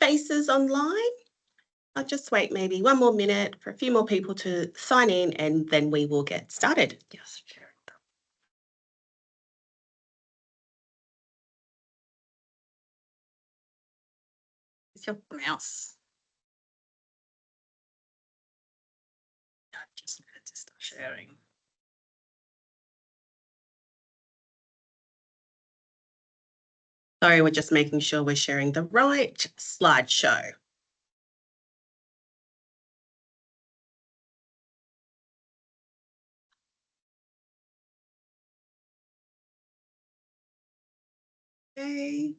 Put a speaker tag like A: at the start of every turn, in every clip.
A: faces online. I'll just wait maybe one more minute for a few more people to sign in and then we will get started.
B: Yes, sure. It's your mouse. I just needed to start sharing.
A: Sorry, we're just making sure we're sharing the right slideshow. Okay.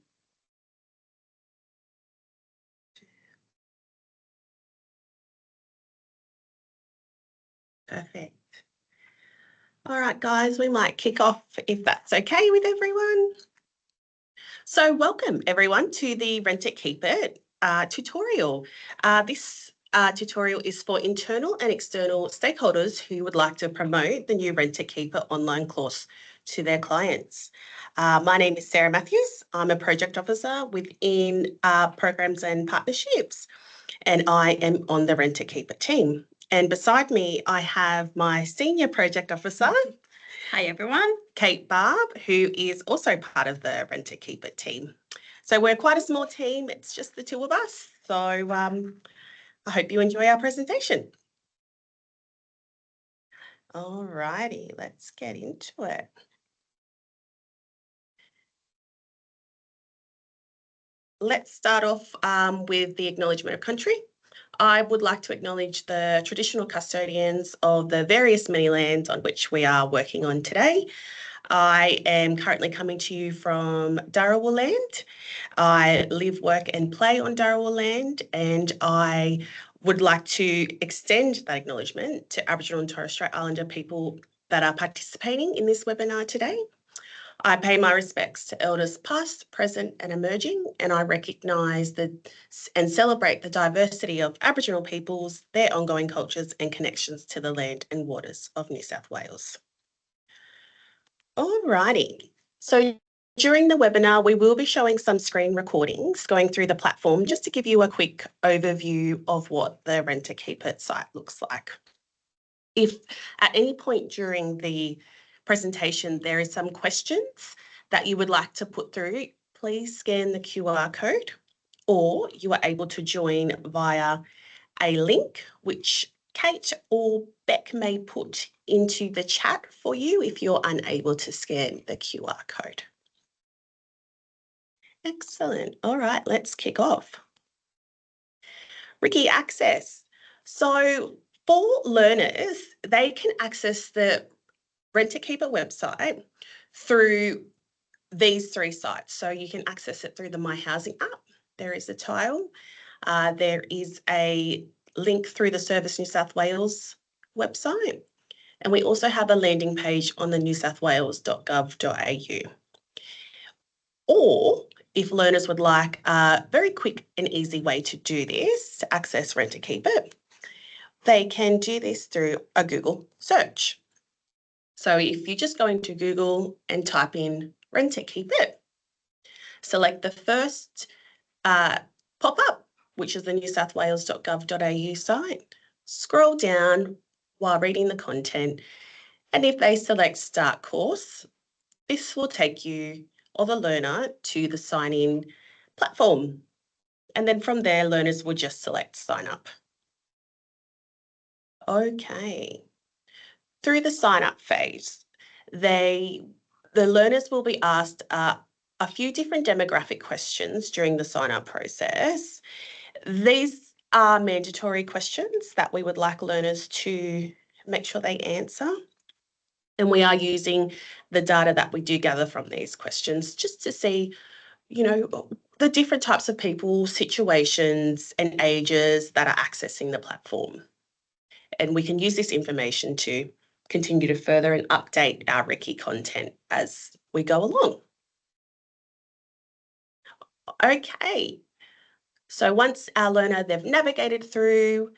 A: Perfect. All right, guys, we might kick off if that's okay with everyone. So welcome everyone to the Rent It Keep It tutorial. This tutorial is for internal and external stakeholders who would like to promote the new Rent It Keep It online course to their clients. My name is Sarah Matthews. I'm a project officer within programs and partnerships, and I am on the Rent It Keep It team. And beside me, I have my senior project officer.
B: Hi, everyone.
A: Kate Barb, who is also part of the Rent It Keep It team. So we're quite a small team. It's just the two of us. So I hope you enjoy our presentation. All righty, let's get into it. Let's start off with the acknowledgement of country. I would like to acknowledge the traditional custodians of the various many lands on which we are working on today. I am currently coming to you from Dharawal land. I live, work and play on Dharawal land, and I would like to extend that acknowledgement to Aboriginal and Torres Strait Islander people that are participating in this webinar today. I pay my respects to elders past, present and emerging, and I recognise and celebrate the diversity of Aboriginal peoples, their ongoing cultures and connections to the land and waters of New South Wales. All righty. So during the webinar, we will be showing some screen recordings going through the platform just to give you a quick overview of what the Rent It Keep It site looks like. If at any point during the presentation there is some questions that you would like to put through, please scan the QR code, or you are able to join via a link which Kate or Beck may put into the chat for you if you're unable to scan the QR code. Excellent. All right, let's kick off. RIKI access. So for learners, they can access the Rent It Keep It website through these three sites. So you can access it through the My Housing app. There is a tile. There is a link through the Service New South Wales website. And we also have a landing page on the newsouthwales.gov.au. Or if learners would like a very quick and easy way to do this, to access Rent It Keep It, they can do this through a Google search. So if you just go into Google and type in Rent It Keep It, select the first pop-up, which is the newsouthwales.gov.au site, scroll down while reading the content, and if they select Start Course, this will take you or the learner to the sign-in platform. And then from there, learners will just select Sign Up. Okay. Through the sign-up phase, the learners will be asked a few different demographic questions during the sign-up process. These are mandatory questions that we would like learners to make sure they answer. And we are using the data that we do gather from these questions just to see, you know, the different types of people, situations and ages that are accessing the platform. And we can use this information to continue to further and update our RIKI content as we go along. Okay, so once our learner, they've navigated through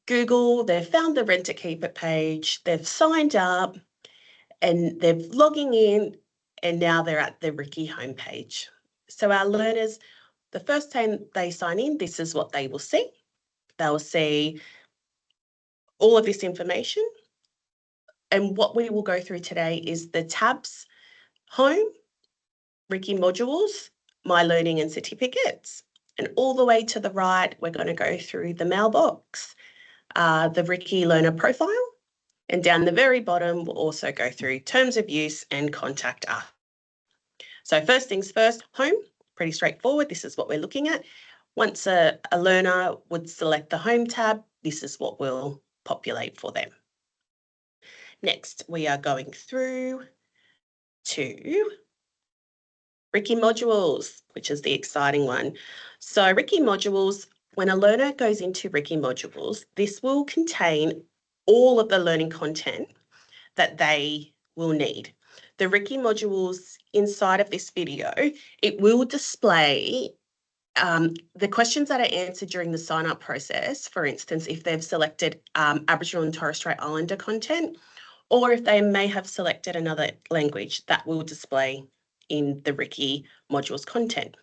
A: Google, they've found the Rent It Keep It page, they've signed up and they're logging in, and now they're at the RIKI homepage. So our learners, The first time they sign in, this is what they will see. They'll see all of this information. And what we will go through today is the tabs: Home, RIKI modules, My Learning and Certificates. And all the way to the right, we're going to go through the mailbox, the RIKI learner profile. And down the very bottom, we'll also go through terms of use and contact us. So first things first, home, pretty straightforward. This is what we're looking at. Once a learner would select the home tab, this is what will populate for them. Next, we are going through to RIKI modules, which is the exciting one. So RIKI modules, when a learner goes into RIKI modules, this will contain all of the learning content that they will need. The RIKI modules inside of this video, it will display the questions that are answered during the sign-up process. For instance, if they've selected Aboriginal and Torres Strait Islander content, or if they may have selected another language, that will display in the RIKI modules content.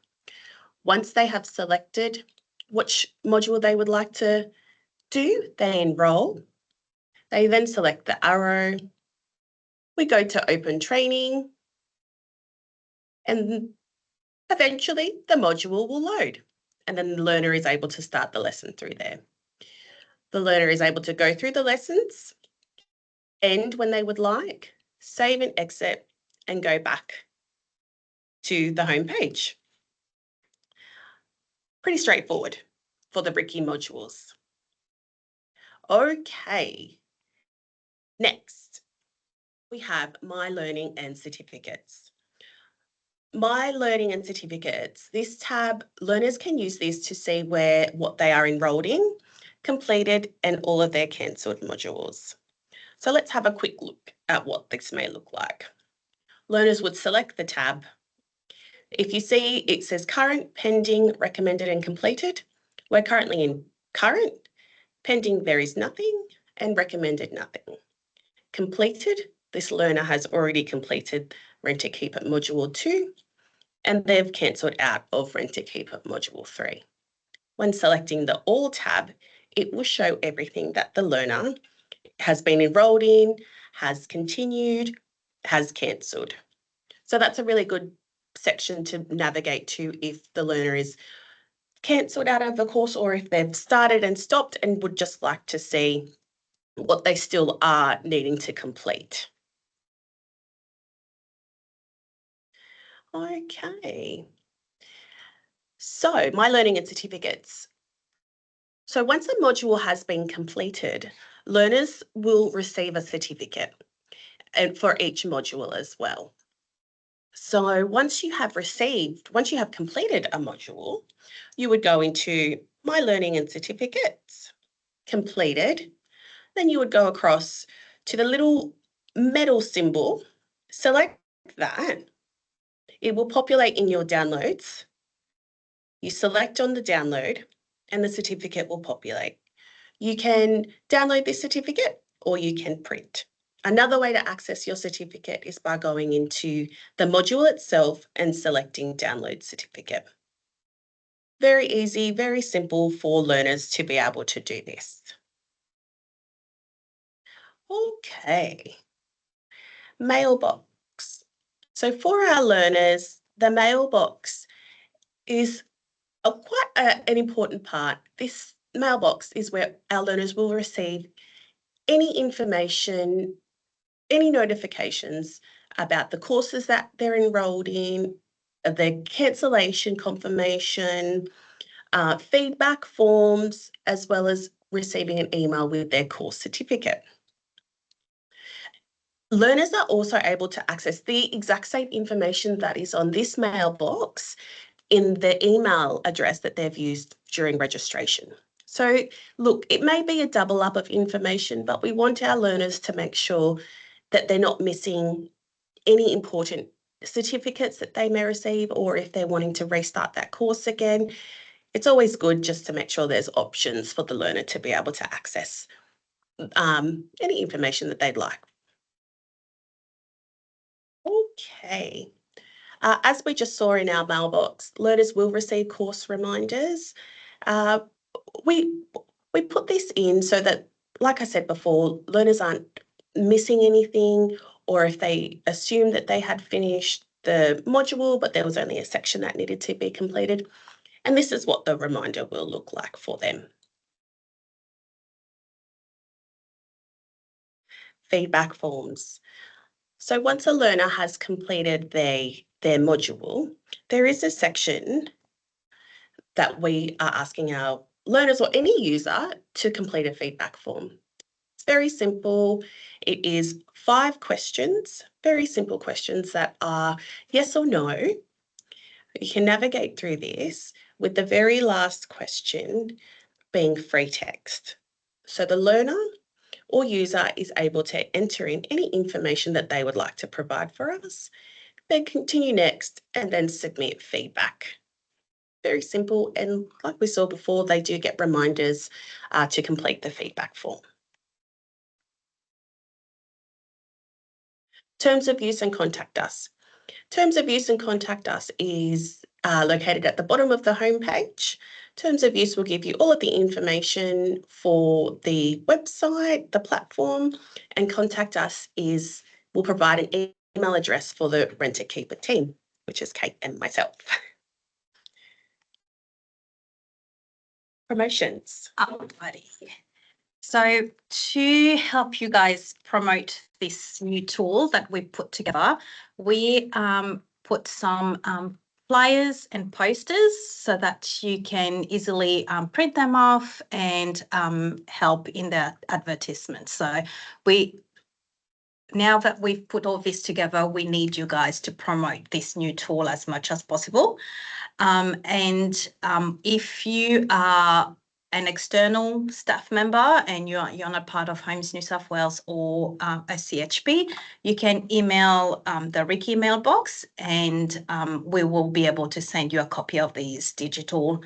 A: Once they have selected which module they would like to do, they enroll. They then select the arrow. We go to open training, and eventually the module will load, and then the learner is able to start the lesson through there. The learner is able to go through the lessons, end when they would like, save and exit, and go back to the home page. Pretty straightforward for the RIKI modules. Okay, next we have My Learning and Certificates. My Learning and Certificates, this tab, learners can use this to see what they are enrolled in, completed, and all of their cancelled modules. So let's have a quick look at what this may look like. Learners would select the tab. If you see, it says current, pending, recommended, and completed. We're currently in current, pending there is nothing, and recommended nothing. Completed, this learner has already completed Rent a Keep It Module 2, and they've cancelled out of Rent a Keep It Module 3. When selecting the All tab, it will show everything that the learner has been enrolled in, has continued, has cancelled. So that's a really good section to navigate to if the learner is cancelled out of the course, or if they've started and stopped and would just like to see what they still are needing to complete. Okay. So My Learning and Certificates. So once a module has been completed, learners will receive a certificate, and for each module as well. So once you have completed a module, you would go into My Learning and Certificates, completed. Then you would go across to the little medal symbol, select that. It will populate in your downloads. You select on the download and the certificate will populate. You can download this certificate or you can print. Another way to access your certificate is by going into the module itself and selecting Download Certificate. Very easy, very simple for learners to be able to do this. Okay. Mailbox. So for our learners, the mailbox is quite an important part. This mailbox is where our learners will receive any information, any notifications about the courses that they're enrolled in, their cancellation confirmation, feedback forms, as well as receiving an email with their course certificate. Learners are also able to access the exact same information that is on this mailbox in the email address that they've used during registration. So look, it may be a double up of information, but we want our learners to make sure that they're not missing any important certificates that they may receive, or if they're wanting to restart that course again. It's always good just to make sure there's options for the learner to be able to access any information that they'd like. Okay. As we just saw in our mailbox, learners will receive course reminders. Uh, we put this in so that, like I said before, learners aren't missing anything, or if they assume that they had finished the module but there was only a section that needed to be completed. And this is what the reminder will look like for them. Feedback forms. So once a learner has completed their module, there is a section that we are asking our learners or any user to complete a feedback form. It's very simple. It is 5 questions, very simple questions that are yes or no. You can navigate through this with the very last question being free text. So the learner or user is able to enter in any information that they would like to provide for us, then continue next and then submit feedback. Very simple, and like we saw before, they do get reminders to complete the feedback form. Terms of use and contact us. Terms of use and contact us is located at the bottom of the homepage. Terms of use will give you all of the information for the website, the platform, and contact us will provide an email address for the Renter Keeper team, which is Kate and myself. Promotions.
B: Alrighty. So to help you guys promote this new tool that we put together, we put some flyers and posters so that you can easily print them off and help in the advertisement. So now that we've put all this together, we need you guys to promote this new tool as much as possible. If you are an external staff member and you're not part of Homes New South Wales or a CHP, you can email the RIKI mailbox, and we will be able to send you a copy of these digital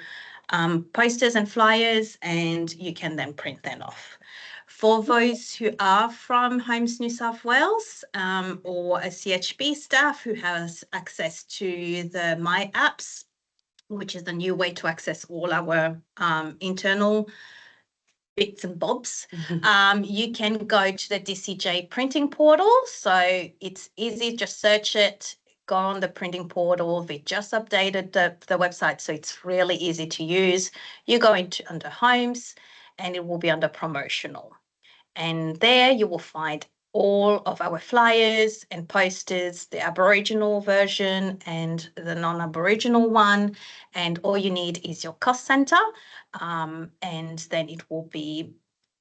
B: posters and flyers, and you can then print them off. For those who are from Homes New South Wales or a CHP staff who has access to the My Apps, which is the new way to access all our internal bits and bobs, you can go to the DCJ printing portal. So it's easy, just search it, go on the printing portal. They just updated the website, so it's really easy to use. You go into under Homes and it will be under Promotional. And there you will find all of our flyers and posters, the Aboriginal version and the non-Aboriginal one. And all you need is your cost centre, and then it will be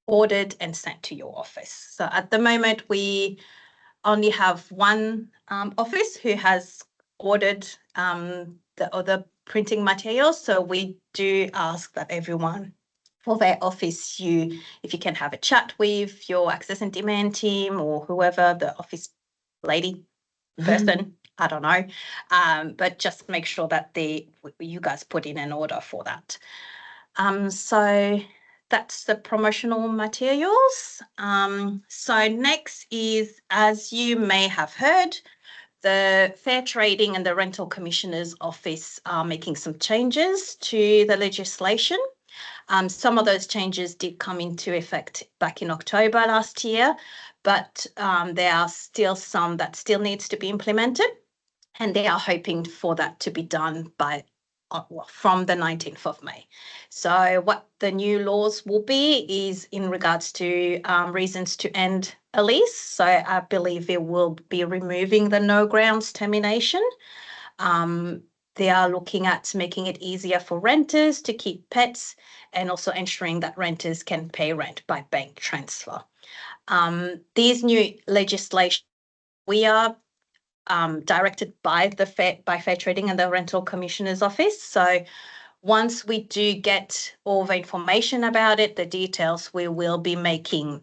B: ordered and sent to your office. So at the moment, we only have one office who has ordered the other printing materials. So we do ask that everyone for their office, if you can have a chat with your access and demand team or whoever, the office lady, person, I don't know, but just make sure that you guys put in an order for that. So that's the promotional materials. So next is, as you may have heard, the Fair Trading and the Rental Commissioner's Office are making some changes to the legislation. Some of those changes did come into effect back in October last year, but there are still some that still needs to be implemented, and they are hoping for that to be done from the 19th of May. So what the new laws will be is in regards to reasons to end a lease. So I believe it will be removing the no grounds termination. They are looking at making it easier for renters to keep pets and also ensuring that renters can pay rent by bank transfer. These new legislation, we are directed by Fair Trading and the Rental Commissioner's Office. So once we do get all the information about it, the details, we will be making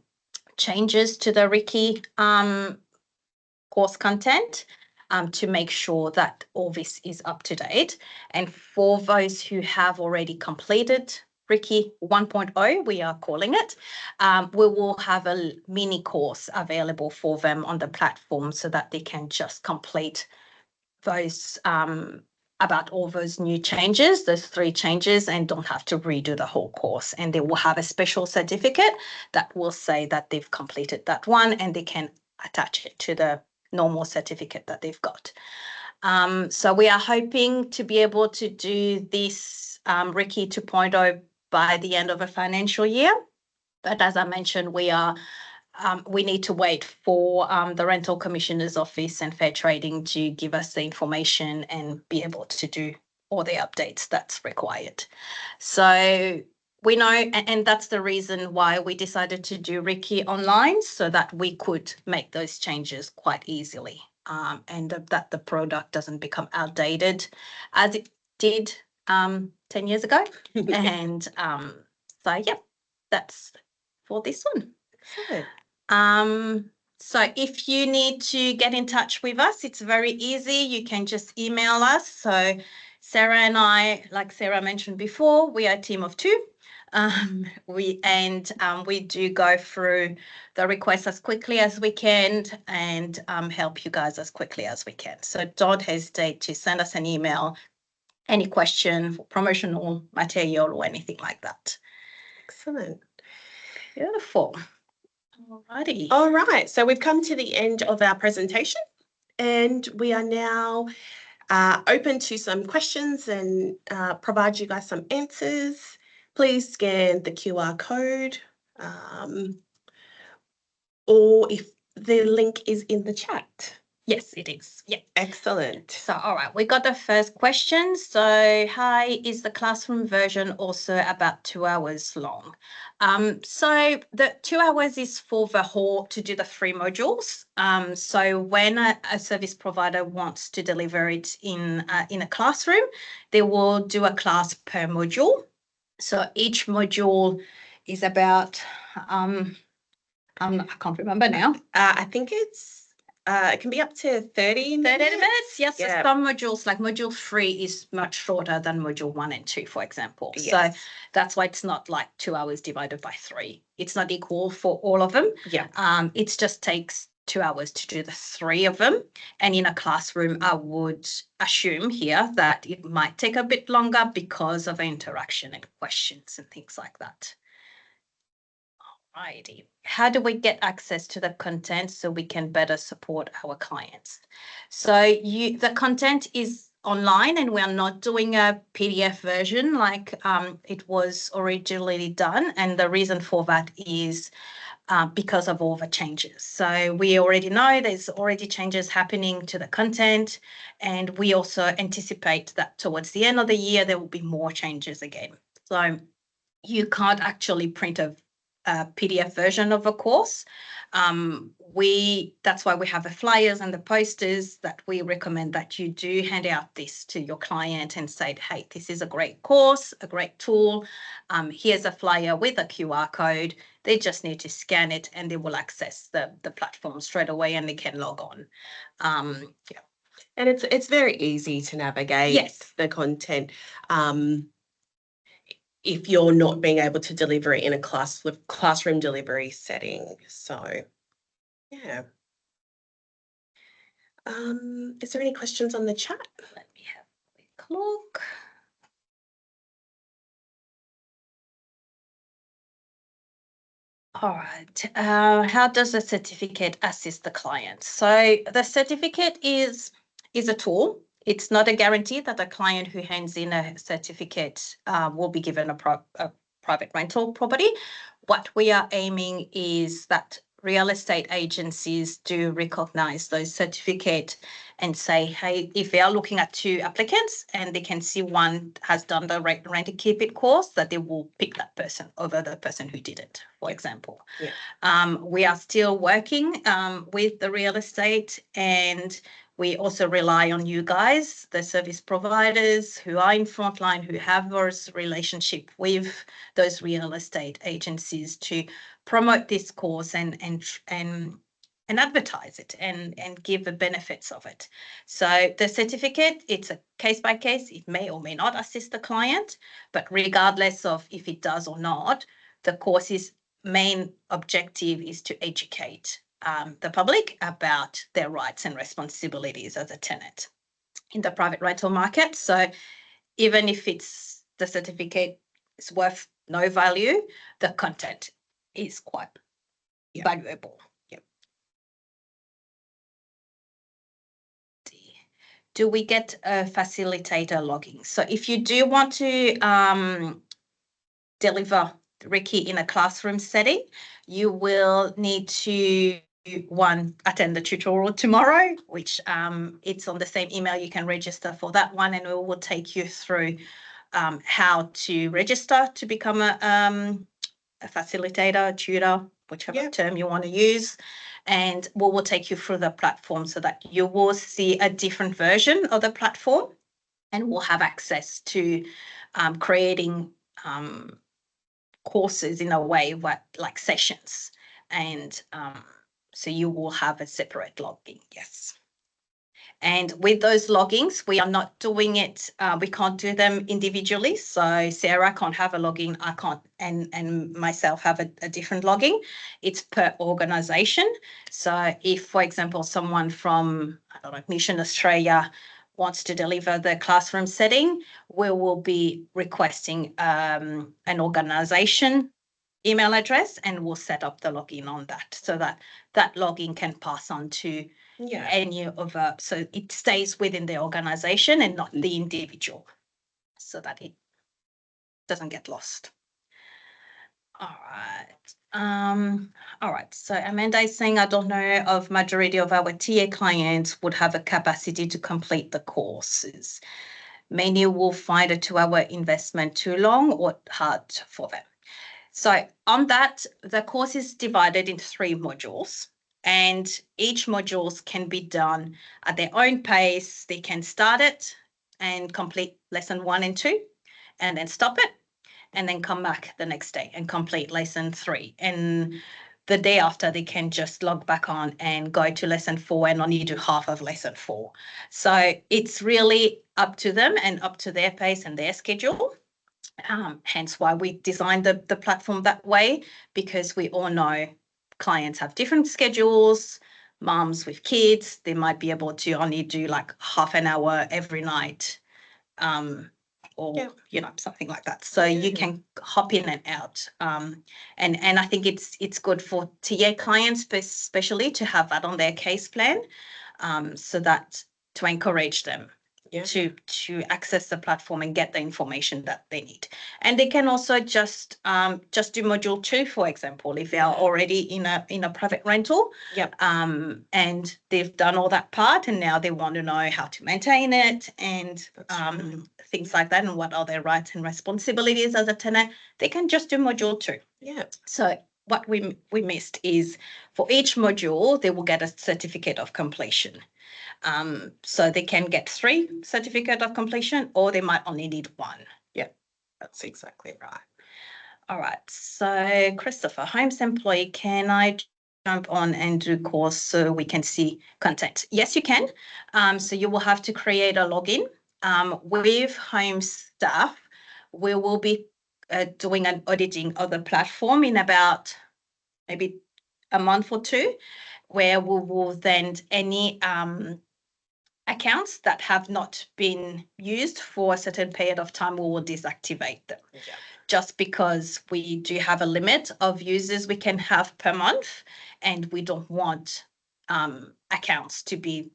B: changes to the RIKI course content to make sure that all this is up to date. And for those who have already completed RIKI 1.0, we are calling it, we will have a mini course available for them on the platform so that they can just complete those about all those new changes, those 3 changes, and don't have to redo the whole course. And they will have a special certificate that will say that they've completed that one, and they can attach it to the normal certificate that they've got. So we are hoping to be able to do this RIKI 2.0 by the end of a financial year. But as I mentioned, we need to wait for the Rental Commissioner's Office and Fair Trading to give us the information and be able to do all the updates that's required. So we know, and that's the reason why we decided to do RIKI online, so that we could make those changes quite easily, and that the product doesn't become outdated as it did 10 years ago. And so, yeah, that's for this one.
A: Good.
B: So if you need to get in touch with us, it's very easy. You can just email us. So Sarah and I, like Sarah mentioned before, we are a team of 2. We do go through the requests as quickly as we can and help you guys as quickly as we can. So don't hesitate to send us an email, any question for promotional material or anything like that.
A: Excellent.
B: Beautiful. Alrighty.
A: All right, so we've come to the end of our presentation, and we are now open to some questions and provide you guys some answers. Please scan the QR code, or if the link is in the chat.
B: Yes, it is. Yeah.
A: Excellent.
B: So, all right, we got the first question. So, hi, is the classroom version also about 2 hours long? So the 2 hours is for the whole, to do the 3 modules. So when a service provider wants to deliver it in a classroom, they will do a class per module. So each module is about, I can't remember now.
A: I think it can be up to 30
B: minutes. Yes,
A: Yeah.
B: so some modules, like module 3 is much shorter than module 1 and 2, for example.
A: Yes.
B: So that's why it's not like 2 hours divided by 3. It's not equal for all of them.
A: Yeah.
B: It just takes 2 hours to do the 3 of them. And in a classroom, I would assume here that it might take a bit longer because of interaction and questions and things like that. Alrighty. How do we get access to the content so we can better support our clients? So the content is online, and we're not doing a PDF version like it was originally done. And the reason for that is because of all the changes. So we already know there's already changes happening to the content, and we also anticipate that towards the end of the year, there will be more changes again. So you can't actually print a PDF version of a course. That's why we have the flyers and the posters that we recommend that you do hand out this to your client and say, hey, this is a great course, a great tool. Here's a flyer with a QR code. They just need to scan it and they will access the platform straight away and they can log on. Yeah.
A: And it's very easy to navigate.
B: Yes.
A: The content. If you're not being able to deliver it in a classroom delivery setting. So, yeah. Is there any questions on the chat?
B: Let me have a quick look. All right. How does the certificate assist the client? So the certificate is a tool. It's not a guarantee that the client who hands in a certificate will be given a private rental property. What we are aiming is that real estate agencies do recognize those certificates and say, hey, if they are looking at 2 applicants and they can see one has done the rent and keep it course, that they will pick that person over the person who didn't, for example.
A: Yeah.
B: We are still working with the real estate, and we also rely on you guys, the service providers who are in frontline, who have those relationship with those real estate agencies to promote this course and advertise it and give the benefits of it. So the certificate, it's a case by case. It may or may not assist the client, but regardless of if it does or not, the course's main objective is to educate the public about their rights and responsibilities as a tenant. in the private rental market. So even if it's the certificate is worth no value, the content is quite valuable.
A: Yep.
B: Do we get a facilitator logging? So if you do want to deliver RIKI in a classroom setting, you will need to attend the tutorial tomorrow, which it's on the same email. You can register for that one, and we will take you through how to register to become a facilitator, tutor, whichever term you want to use. And we will take you through the platform so that you will see a different version of the platform, and we'll have access to creating courses in a way, like sessions. And so you will have a separate login, yes. And with those logins, we are not doing it, we can't do them individually. So Sarah can't have a login, I can't, and myself have a different login. It's per organisation. So if, for example, someone from, I don't know, Mission Australia wants to deliver the classroom setting, we will be requesting an organisation email address, and we'll set up the login on that so that that login can pass on to any of so it stays within the organization and not the individual, so that it doesn't get lost. All right. So Amanda is saying, I don't know of majority of our TA clients would have a capacity to complete the courses. Many will find a 2-hour investment too long or hard for them. So on that, the course is divided into 3 modules, and each modules can be done at their own pace. They can start it and complete lesson 1 and 2, and then stop it, and then come back the next day and complete lesson 3. And the day after, they can just log back on and go to lesson 4 and only do half of lesson 4. So it's really up to them and up to their pace and their schedule. Hence why we designed the platform that way, because we all know clients have different schedules. Mums with kids, they might be able to only do like half an hour every night, or something like that. So you can hop in and out, and I think it's good for TA clients especially to have that on their case plan, so that to encourage them to access the platform and get the information that they need. And they can also just do module 2, for example, if they are already in a private rental, and they've done all that part, and now they want to know how to maintain it and things like that, and what are their rights and responsibilities as a tenant. They can just do module 2. So what we missed is, for each module, they will get a certificate of completion. So they can get 3 certificate of completion, or they might only need 1.
A: Yeah, that's exactly right.
B: All right. So Christopher, Homes employee, can I jump on and do course so we can see content? Yes, you can. So you will have to create a login. With Homes staff, we will be doing an auditing of the platform in about maybe a month or 2, where we will then any accounts that have not been used for a certain period of time, we will deactivate them. Just because we do have a limit of users we can have per month, and we don't want accounts to be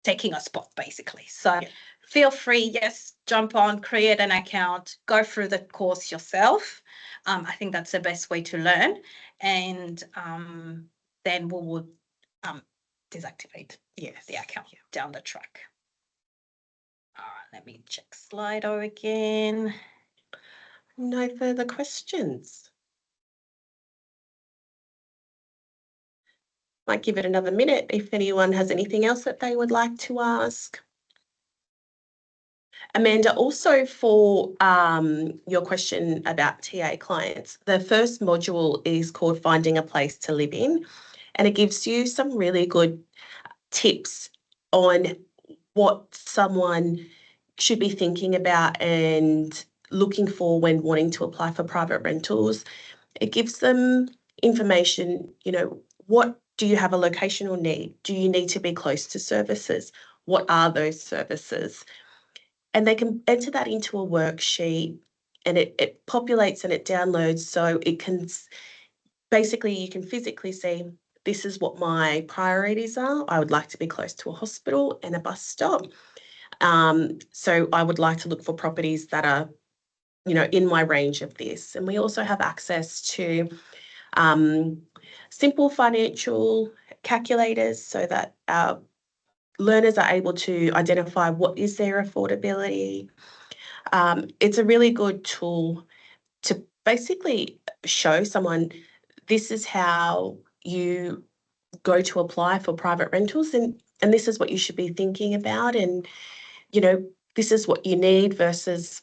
B: taking a spot, basically. So feel free, yes, jump on, create an account, go through the course yourself. I think that's the best way to learn. And then we will deactivate the account down the track. All right, let me check Slido again.
A: No further questions. Might give it another minute if anyone has anything else that they would like to ask. Amanda, also for your question about TA clients, the first module is called Finding a Place to Live In, and it gives you some really good tips on what someone should be thinking about and looking for when wanting to apply for private rentals. It gives them information, what do you have a locational need? Do you need to be close to services? what are those services. And they can enter that into a worksheet, and it populates and it downloads, so it can basically, you can physically see, this is what my priorities are. I would like to be close to a hospital and a bus stop. So I would like to look for properties that are, in my range of this. And we also have access to simple financial calculators so that our learners are able to identify what is their affordability. It's a really good tool to basically show someone, this is how you go to apply for private rentals, and this is what you should be thinking about, and this is what you need, versus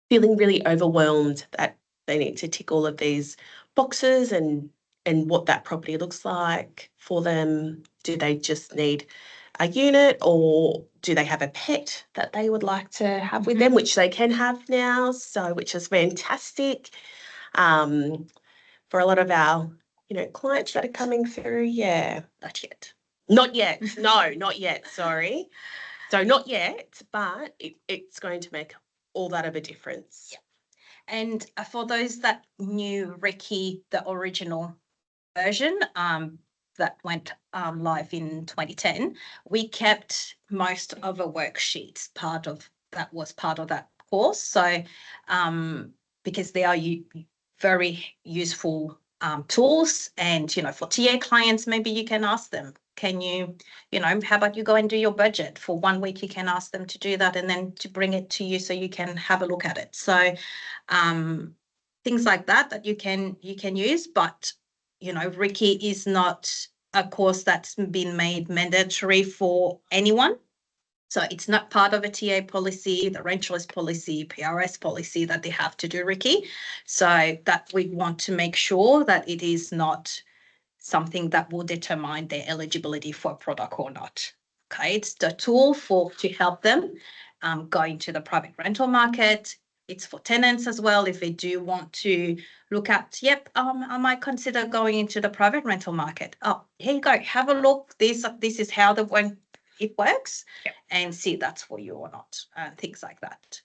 A: feeling really overwhelmed that they need to tick all of these boxes and what that property looks like for them. Do they just need a unit, or do they have a pet that they would like to have with them, which they can have now, so which is fantastic. For a lot of our clients that are coming through, yeah.
B: Not yet.
A: Not yet. No, not yet. Sorry. So not yet, but it's going to make all that of a difference.
B: Yeah. And for those that knew RIKI, the original version that went live in 2010, we kept most of the worksheets part of that course. So because they are very useful tools, and for TA clients, maybe you can ask them, can you, how about you go and do your budget for 1 week? You can ask them to do that, and then to bring it to you so you can have a look at it. So things like that you can use. But RIKI is not a course that's been made mandatory for anyone. So it's not part of a TA policy, the rent choice policy, PRS policy, that they have to do RIKI. So that we want to make sure that it is not something that will determine their eligibility for a product or not. Okay, it's the tool to help them go into the private rental market. It's for tenants as well, if they do want to look at, I might consider going into the private rental market. Oh, here you go, have a look. This is how it works, and see if that's for you or not, and things like that.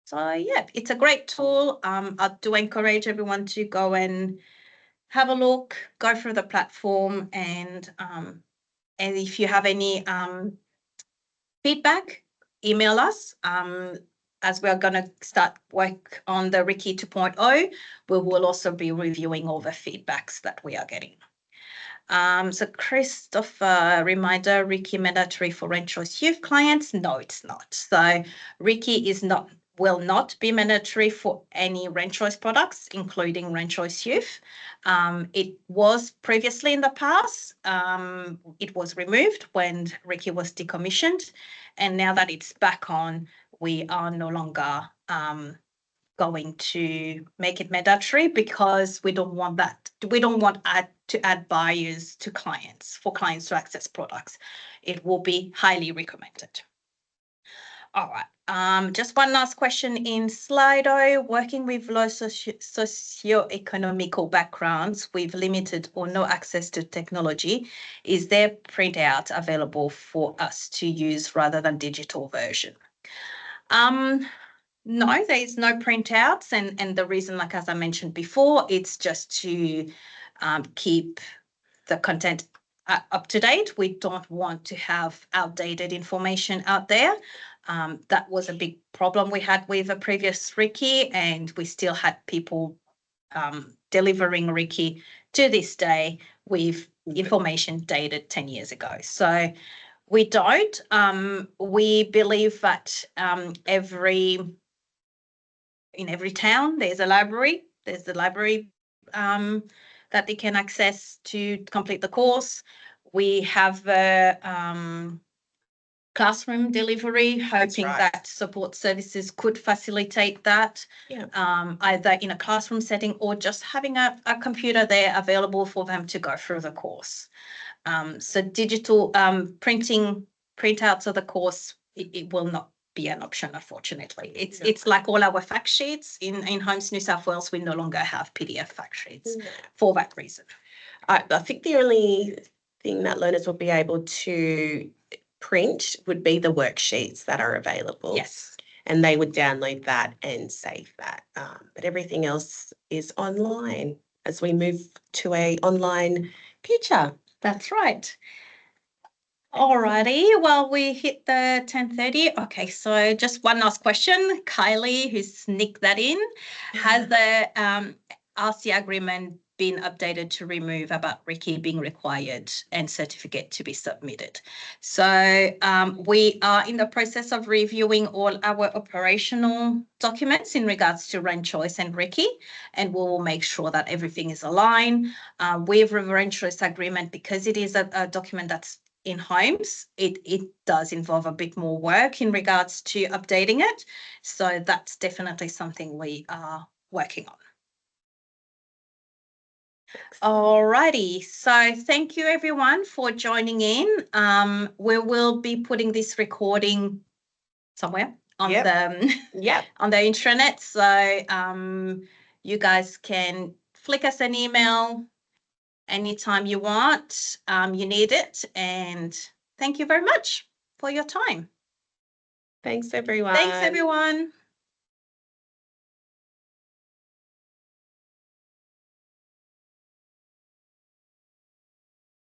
B: So yeah, it's a great tool. I do encourage everyone to go and have a look, go through the platform, and if you have any feedback, email us. As we are going to start work on the RIKI 2.0, we will also be reviewing all the feedbacks that we are getting. So Christopher, reminder, RIKI mandatory for rent choice youth clients? No, it's not. So RIKI will not be mandatory for any rent choice products, including rent choice youth. It was previously in the past. It was removed when RIKI was decommissioned, and now that it's back on, we are no longer going to make it mandatory, because we don't want that. We don't want to add barriers to clients, for clients to access products. It will be highly recommended. All right. Just one last question in Slido. Working with low socio-economical backgrounds with limited or no access to technology, is there printout available for us to use rather than digital version? No, there is no printouts, and the reason, like as I mentioned before, it's just to keep the content up to date. We don't want to have outdated information out there. That was a big problem we had with the previous RIKI, and we still had people delivering RIKI to this day with information dated 10 years ago. So we don't. We believe that in every town there's a library. There's the library that they can access to complete the course. We have classroom delivery, hoping that support services could facilitate that, either in a classroom setting or just having a computer there available for them to go through the course. So digital printouts of the course, it will not be an option, unfortunately. It's like all our fact sheets in Homes New South Wales, we no longer have PDF fact sheets for that reason.
A: I think the only thing that learners will be able to print would be the worksheets that are available.
B: Yes.
A: And they would download that and save that. But everything else is online as we move to an online future.
B: That's right. Alrighty, well, we hit the 10:30. Okay, so just one last question. Kylie, who sneaked that in, has the RCA agreement been updated to remove about RIKI being required and certificate to be submitted? So we are in the process of reviewing all our operational documents in regards to rent choice and RIKI, and we will make sure that everything is aligned. With rent choice agreement, because it is a document that's in homes, it does involve a bit more work in regards to updating it. So that's definitely something we are working on. Alrighty, so thank you everyone for joining in. We will be putting this recording somewhere on on the intranet. So you guys can flick us an email anytime you want, you need it. And thank you very much for your time.
A: Thanks, everyone.
B: Thanks, everyone.